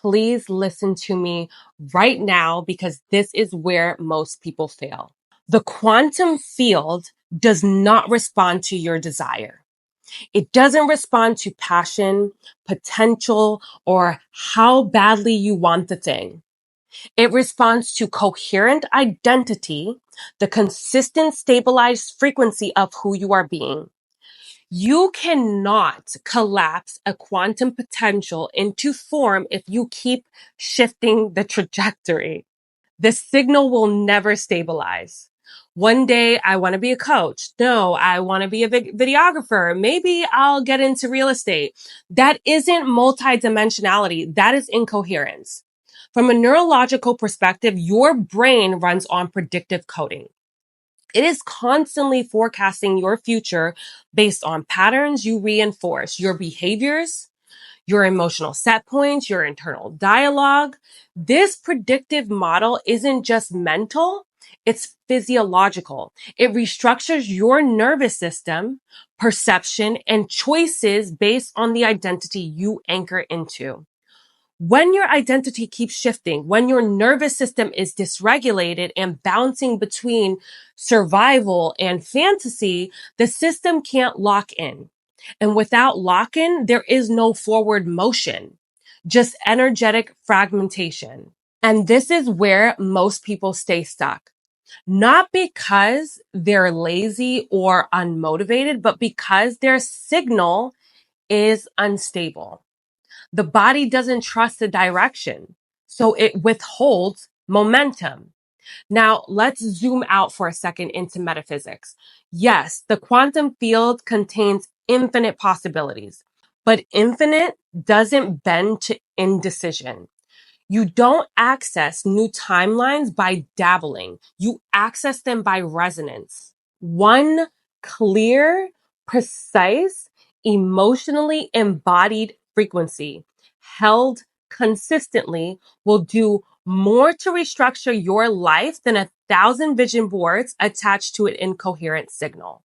please listen to me right now because this is where most people fail. The quantum field does not respond to your desire. It doesn't respond to passion, potential, or how badly you want the thing. It responds to coherent identity, the consistent stabilized frequency of who you are being. You cannot collapse a quantum potential into form if you keep shifting the trajectory. The signal will never stabilize. One day I want to be a coach. No, I want to be a videographer. Maybe I'll get into real estate. That isn't multidimensionality. That is incoherence. From a neurological perspective, your brain runs on predictive coding. It is constantly forecasting your future based on patterns you reinforce, your behaviors, your emotional set points, your internal dialogue. This predictive model isn't just mental, it's physiological. It restructures your nervous system, perception, and choices based on the identity you anchor into. When your identity keeps shifting, when your nervous system is dysregulated and bouncing between survival and fantasy, the system can't lock in. And without lock-in, there is no forward motion, just energetic fragmentation. And this is where most people stay stuck. Not because they're lazy or unmotivated, but because their signal is unstable. The body doesn't trust the direction, so it withholds momentum. Now, let's zoom out for a second into metaphysics. Yes, the quantum field contains infinite possibilities, but infinite doesn't bend to indecision. You don't access new timelines by dabbling. You access them by resonance. One clear, precise, emotionally embodied frequency held consistently will do more to restructure your life than 1,000 vision boards attached to an incoherent signal.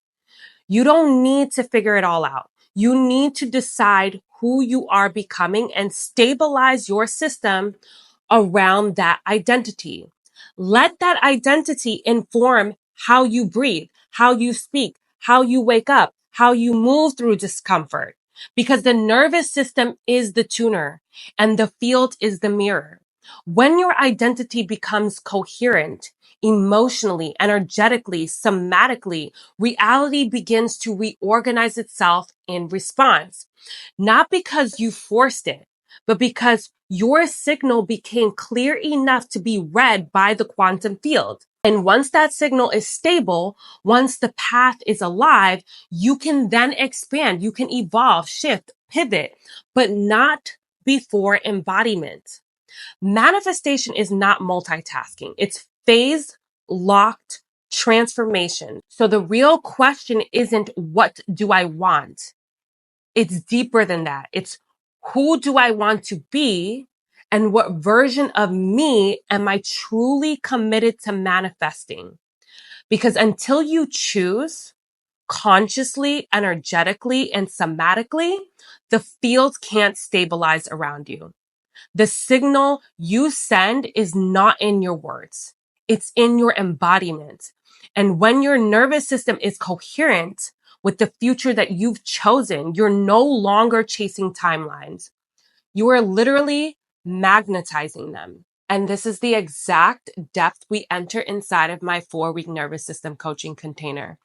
You don't need to figure it all out. You need to decide who you are becoming and stabilize your system around that identity. Let that identity inform how you breathe, how you speak, how you wake up, how you move through discomfort. Because the nervous system is the tuner and the field is the mirror. When your identity becomes coherent, emotionally, energetically, somatically, reality begins to reorganize itself in response. Not because you forced it, but because your signal became clear enough to be read by the quantum field. And once that signal is stable, once the path is alive, you can then expand, you can evolve, shift, pivot, but not before embodiment. Manifestation is not multitasking. It's phase locked transformation. So the real question isn't what do I want? It's deeper than that. It's who do I want to be and what version of me am I truly committed to manifesting? Because until you choose consciously, energetically, and somatically, the field can't stabilize around you. The signal you send is not in your words. It's in your embodiment. And when your nervous system is coherent with the future that you've chosen, you're no longer chasing timelines. You are literally magnetizing them. And this is the exact depth we enter inside of my 4-week nervous system coaching container.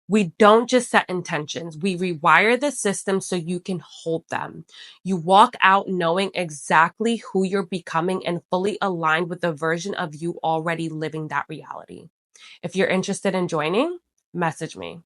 We don't just set intentions. We rewire the system so you can hold them. You walk out knowing exactly who you're becoming and fully aligned with the version of you already living that reality. If you're interested in joining, message me.